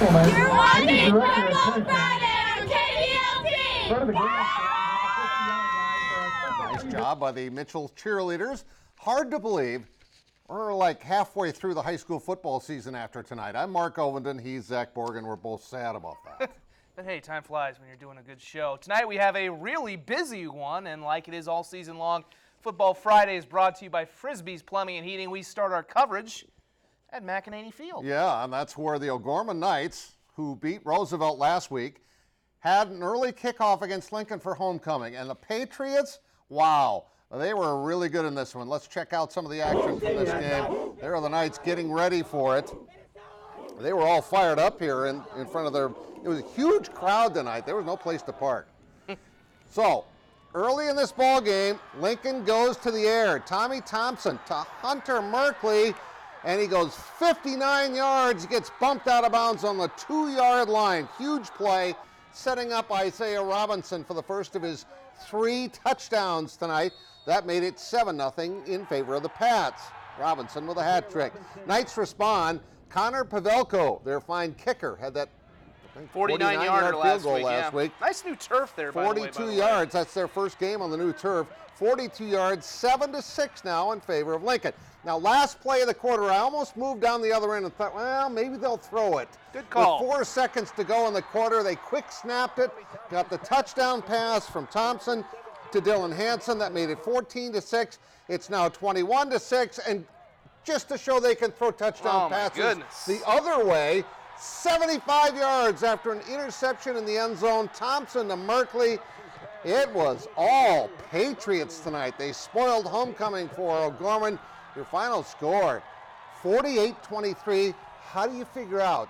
You're watching Football Friday on KDLT! Nice job by the Mitchell cheerleaders. Hard to believe we're like halfway through the high school football season after tonight. I'm Mark Ovenden, he's Zach Borgen. We're both sad about that. But hey, time flies when you're doing a good show. Tonight we have a really busy one, and like it is all season long, Football Friday is brought to you by Frisbee's Plumbing and Heating. We start our coverage at McEnany Field. Yeah, and that's where the OGorman Knights, who beat Roosevelt last week, had an early kickoff against Lincoln for homecoming. And the Patriots, wow, they were really good in this one. Let's check out some of the action from this game. There are the Knights getting ready for it. They were all fired up here in front of their, it was a huge crowd tonight. There was no place to park. So, early in this ball game, Lincoln goes to the air. Tommy Thompson to Hunter Merkley, and he goes 59 yards, gets bumped out of bounds on the 2-yard line. Huge play, setting up Isaiah Robinson for the first of his 3 touchdowns tonight. That made it 7-0 in favor of the Pats. Robinson with a hat trick. Knights respond. Connor Pavelko, their fine kicker, had that 49-yarder field goal last week. Nice new turf there, by the way. 42 yards. That's their first game on the new turf. 42 yards, 7-6 now in favor of Lincoln. Now, last play of the quarter, I almost moved down the other end and thought, well, maybe they'll throw it. Good call. With 4 seconds to go in the quarter, they quick snapped it, got the touchdown pass from Thompson to Dylan Hanson. That made it 14-6. It's now 21-6, and just to show they can throw touchdown passes the other way, 75 yards after an interception in the end zone. Thompson to Merkley. It was all Patriots tonight. They spoiled homecoming for OGorman. Your final score, 48-23. How do you figure out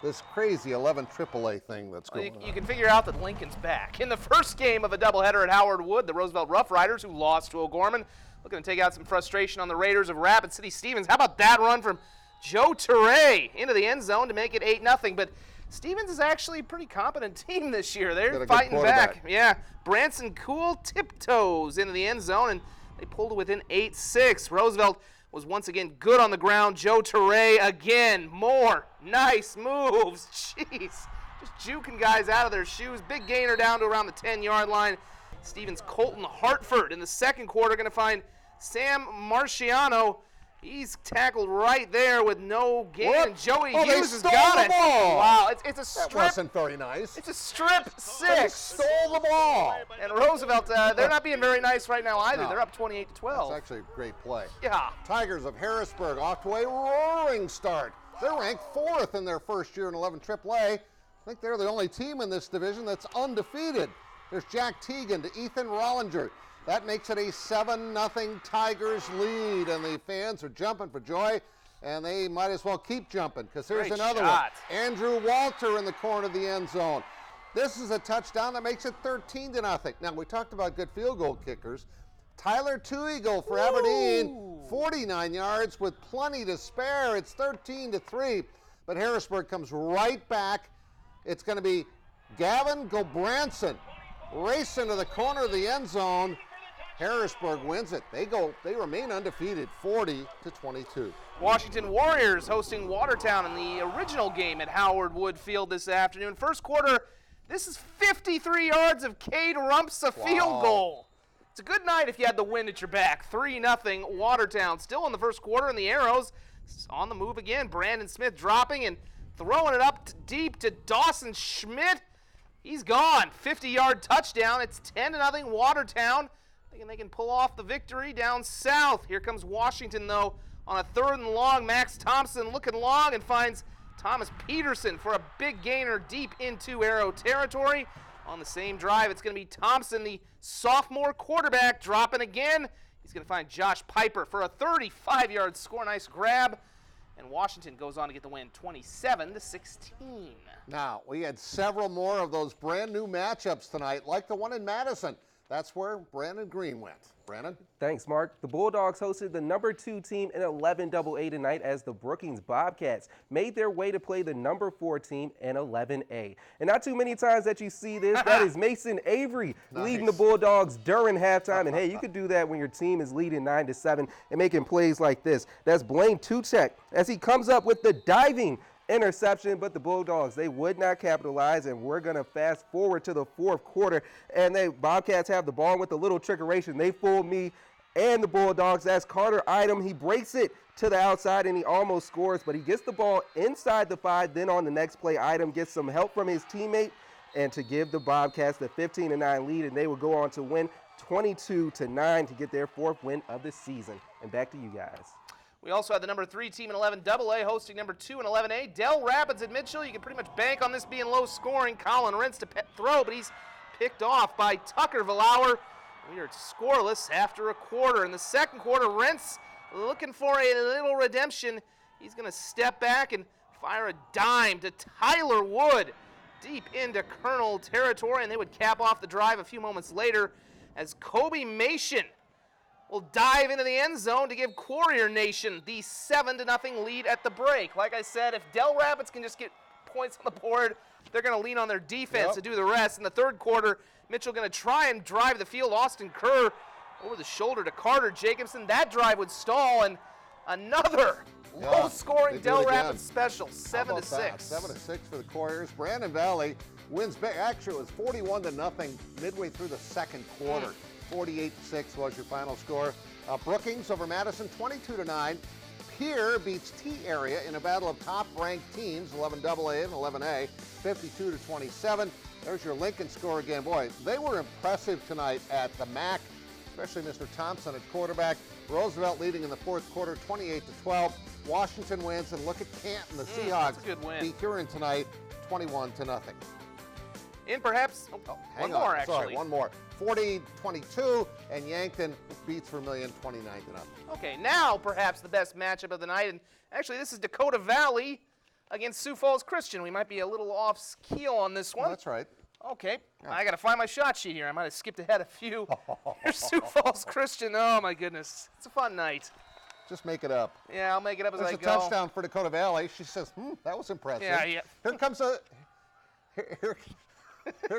this crazy 11 AAA thing that's going on? You can figure out that Lincoln's back. In the first game of a doubleheader at Howard Wood, the Roosevelt Rough Riders, who lost to OGorman, looking to take out some frustration on the Raiders of Rapid City Stevens. How about that run from Joe Turray into the end zone to make it 8-0? But Stevens is actually a pretty competent team this year. They're fighting back. Yeah, Branson Cool tiptoes into the end zone, and they pulled it within 8-6. Roosevelt was once again good on the ground. Joe Turray again, more nice moves. Jeez, just juking guys out of their shoes. Big gainer down to around the 10-yard line. Stevens Colton Hartford in the second quarter going to find Sam Marciano. He's tackled right there with no gain, and Joey Hughes has got it. Wow, it's a strip. That wasn't very nice. It's a strip 6. They stole the ball. And Roosevelt, they're not being very nice right now either. No. They're up 28-12. That's actually a great play. Yeah. Tigers of Harrisburg off to a roaring start. They're ranked 4th in their first year in 11 AAA. I think they're the only team in this division that's undefeated. There's Jack Teagan to Ethan Rollinger. That makes it a 7-0 Tigers lead, and the fans are jumping for joy, and they might as well keep jumping, because here's another one. Andrew Walter in the corner of the end zone. This is a touchdown that makes it 13-0. Now, we talked about good field goal kickers. Tyler Tuigle for Aberdeen, 49 yards with plenty to spare. It's 13-3, but Harrisburg comes right back. It's going to be Gavin Gobranson racing to the corner of the end zone. Harrisburg wins it. They remain undefeated, 40-22. Washington Warriors hosting Watertown in the original game at Howard Wood Field this afternoon. First quarter, this is 53 yards of Cade Rumpsa field goal. It's a good night if you had the wind at your back. 3-0 Watertown. Still in the first quarter, and the Arrows on the move again. Brandon Smith dropping and throwing it up deep to Dawson Schmidt. He's gone. 50-yard touchdown. It's 10-0 Watertown. Thinking they can pull off the victory down south. Here comes Washington, though, on a 3rd and long. Max Thompson looking long and finds Thomas Peterson for a big gainer deep into Arrow territory. On the same drive, it's going to be Thompson, the sophomore quarterback, dropping again. He's going to find Josh Piper for a 35-yard score. Nice grab. And Washington goes on to get the win 27-16. Now, we had several more of those brand new matchups tonight, like the one in Madison. That's where Brandon Green went. Brandon? Thanks, Mark. The Bulldogs hosted the number 2 team in 11 AA tonight as the Brookings Bobcats made their way to play the number 4 team in 11A. And not too many times that you see this. That is Mason Avery leading the Bulldogs during halftime. And hey, you could do that when your team is leading 9-7 and making plays like this. That's Blaine Tuchek as he comes up with the diving interception, but the Bulldogs, they would not capitalize, and we're going to fast forward to the fourth quarter, and the Bobcats have the ball with a little trickeration. They fooled me and the Bulldogs. That's Carter Idom. He breaks it to the outside, and he almost scores, but he gets the ball inside the 5. Then on the next play, Idom gets some help from his teammate, and to give the Bobcats the 15-9 lead, and they will go on to win 22-9 to get their 4th win of the season. And back to you guys. We also had the number 3 team in 11AA hosting number 2 in 11A. Dell Rapids at Mitchell. You can pretty much bank on this being low scoring. Colin Rentz to throw, but he's picked off by Tucker Valauer. We are scoreless after a quarter. In the second quarter, Rentz looking for a little redemption. He's going to step back and fire a dime to Tyler Wood deep into Colonel territory, and they would cap off the drive a few moments later as Kobe Mation will dive into the end zone to give Quarrier Nation the 7-0 lead at the break. Like I said, if Dell Rapids can just get points on the board, they're going to lean on their defense to do the rest. In the third quarter, Mitchell going to try and drive the field. Austin Kerr over the shoulder to Carter Jacobson. That drive would stall, and another low-scoring Dell Rapids special, 7-6. 7-6 for the Quarriers. Brandon Valley wins big. Actually, it was 41-0 midway through the second quarter. 48-6 was your final score. Brookings over Madison, 22-9. Pierre beats T-Area in a battle of top-ranked teams, 11AA and 11A, 52-27. There's your Lincoln score again. Boy, they were impressive tonight at the MAC, especially Mr. Thompson at quarterback. Roosevelt leading in the fourth quarter, 28-12. Washington wins, and look at Canton, the Seahawks beat Huron tonight, 21-0. In perhaps one more, actually. Sorry, one more. 40-22, and Yankton beats Vermilion 29-0. Okay, now perhaps the best matchup of the night, and actually this is Dakota Valley against Sioux Falls Christian. We might be a little off keel on this one. Well, that's right. Okay, I got to find my shot sheet here. I might have skipped ahead a few. Here's Sioux Falls Christian. Oh my goodness, it's a fun night. Just make it up. Yeah, I'll make it up as I go. There's a touchdown for Dakota Valley. She says, that was impressive. Yeah. Here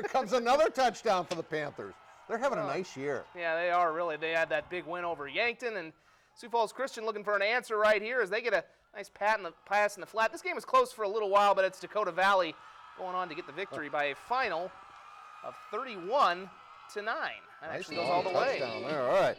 comes another touchdown for the Panthers. They're having a nice year. Yeah, they are really. They had that big win over Yankton, and Sioux Falls Christian looking for an answer right here as they get a nice pass in the flat. This game was close for a little while, but it's Dakota Valley going on to get the victory by a final of 31-9. That actually goes all the way. There. All right.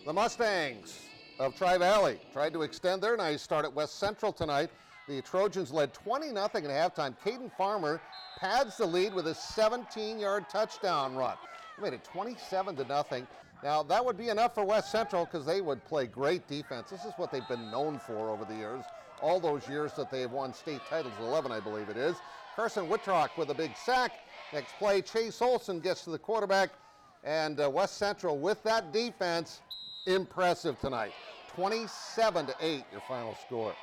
The Mustangs of Tri-Valley tried to extend their nice start at West Central tonight. The Trojans led 20-0 at halftime. Caden Farmer pads the lead with a 17-yard touchdown run. He made it 27-0. Now, that would be enough for West Central because they would play great defense. This is what they've been known for over the years, all those years that they have won state titles, 11, I believe it is. Carson Whitrock with a big sack. Next play, Chase Olson gets to the quarterback, and West Central with that defense, impressive tonight. 27-8, your final score.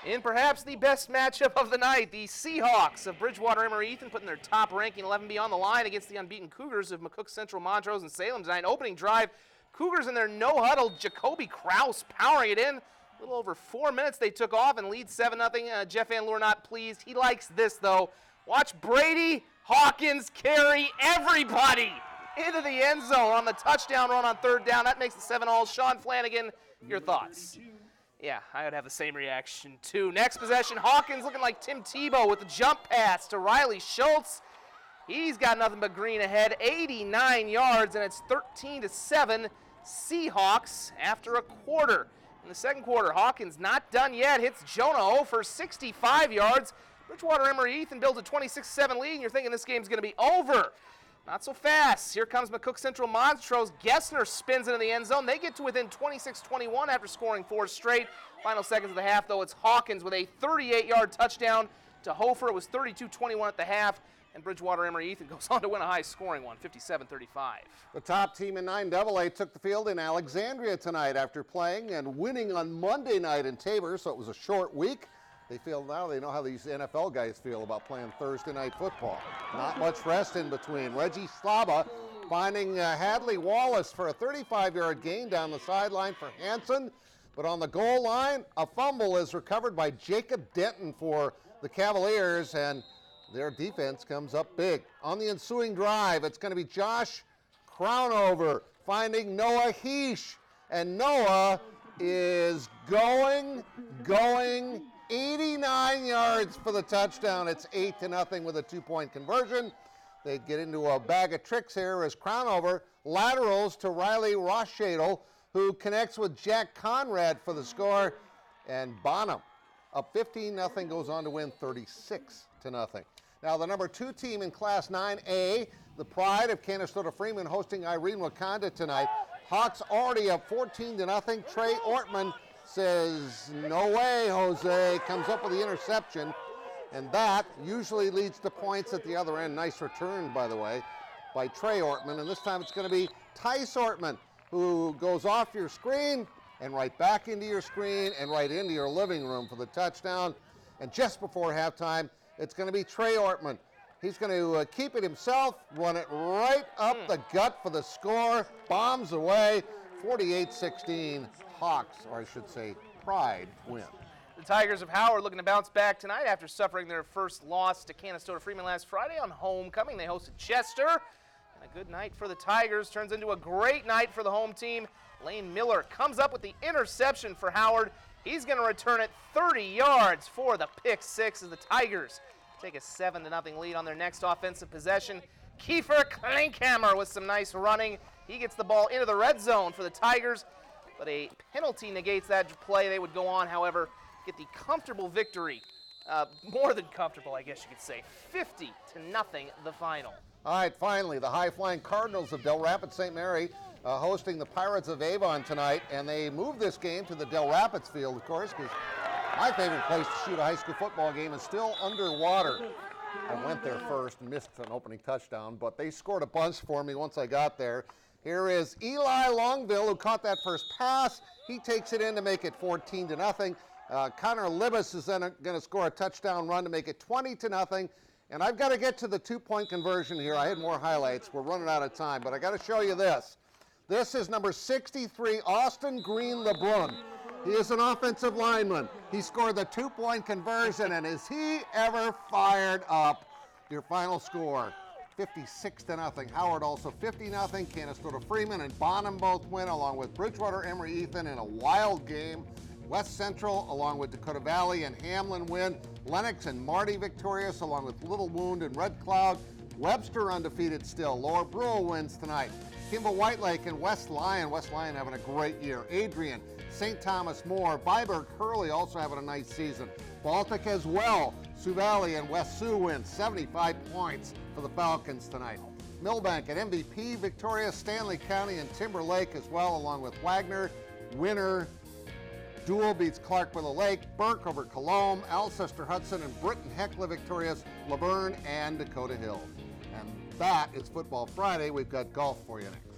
In perhaps the best matchup of the night, the Seahawks of Bridgewater Emery-Ethan putting their top ranking 11B on the line against the unbeaten Cougars of McCook Central, Montrose, and Salem tonight. Opening drive, Cougars in their no-huddle, Jacoby Kraus powering it in. A little over 4 minutes they took off and lead 7-0. Jeff Van Loer not pleased. He likes this, though. Watch Brady Hawkins carry everybody into the end zone on the touchdown run on third down. That makes it 7-all. Sean Flanagan, your thoughts? Yeah, I would have the same reaction, too. Next possession, Hawkins looking like Tim Tebow with the jump pass to Riley Schultz. He's got nothing but green ahead, 89 yards, and it's 13-7 Seahawks after a quarter. In the second quarter, Hawkins not done yet, hits Jonah for 65 yards. Bridgewater Emery-Ethan builds a 26-7 lead, and you're thinking this game's going to be over. Not so fast. Here comes McCook Central Montrose. Gessner spins into the end zone. They get to within 26-21 after scoring 4 straight. Final seconds of the half, though, it's Hawkins with a 38-yard touchdown to Hofer. It was 32-21 at the half, and Bridgewater Emery-Ethan goes on to win a high-scoring one, 57-35. The top team in 9AA took the field in Alexandria tonight after playing and winning on Monday night in Tabor, so it was a short week. They feel now they know how these NFL guys feel about playing Thursday night football. Not much rest in between. Reggie Slaba finding Hadley Wallace for a 35-yard gain down the sideline for Hanson. But on the goal line, a fumble is recovered by Jacob Denton for the Cavaliers, and their defense comes up big. On the ensuing drive, it's going to be Josh Crownover finding Noah Heesh. And Noah is going, 89 yards for the touchdown. It's 8-0 with a 2-point conversion. They get into a bag of tricks here as Crownover laterals to Riley Rothschadel, who connects with Jack Conrad for the score. And Bonham, up 15-0, goes on to win 36-0. Now the number 2 team in Class 9A, the Pride of Canistota-Freeman, hosting Irene Wakonda tonight. Hawks already up 14-0. Trey Ortman says, no way, Jose, comes up with the interception. And that usually leads to points at the other end. Nice return, by the way, by Trey Ortman. And this time it's going to be Tice Ortman, who goes off your screen and right back into your screen and right into your living room for the touchdown. And just before halftime, it's going to be Trey Ortman. He's going to keep it himself, run it right up the gut for the score, bombs away, 48-16, Hawks, or I should say Pride, win. The Tigers of Howard looking to bounce back tonight after suffering their first loss to Canistota-Freeman last Friday on homecoming. They hosted Chester. And a good night for the Tigers turns into a great night for the home team. Lane Miller comes up with the interception for Howard. He's going to return it 30 yards for the pick six as the Tigers take a 7-0 lead on their next offensive possession. Kiefer Klinkhammer with some nice running. He gets the ball into the red zone for the Tigers, but a penalty negates that play. They would go on, however, get the comfortable victory, more than comfortable, I guess you could say, 50-0 the final. All right, finally, the high-flying Cardinals of Del Rapids St. Mary hosting the Pirates of Avon tonight, and they moved this game to the Del Rapids field, of course, because my favorite place to shoot a high school football game is still underwater. I went there first and missed an opening touchdown, but they scored a bunch for me once I got there. Here is Eli Longville, who caught that first pass. He takes it in to make it 14-0. Connor Libas is then going to score a touchdown run to make it 20-0. And I've got to get to the 2-point conversion here. I had more highlights. We're running out of time, but I got to show you this. This is number 63, Austin Green LeBrun. He is an offensive lineman. He scored the 2-point conversion, and is he ever fired up? Your final score, 56-0. Howard also 50-0. Canistota-Freeman and Bonham both win, along with Bridgewater, Emery-Ethan in a wild game. West Central, along with Dakota Valley and Hamlin, win. Lennox and Marty victorious, along with Little Wound and Red Cloud. Webster undefeated still. Lower Brule wins tonight. Kimball White Lake and West Lyon. West Lyon having a great year. Adrian, St. Thomas More, Viborg Hurley also having a nice season. Baltic as well. Sioux Valley and West Sioux win 75 points for the Falcons tonight. Millbank and MVP victorious. Stanley County and Timber Lake as well, along with Wagner. Winner Dual beats Clarkville Lake. Burke over Colombe. Alcester Hudson and Britton Heckler victorious. Laverne and Dakota Hills. And that is Football Friday. We've got golf for you next.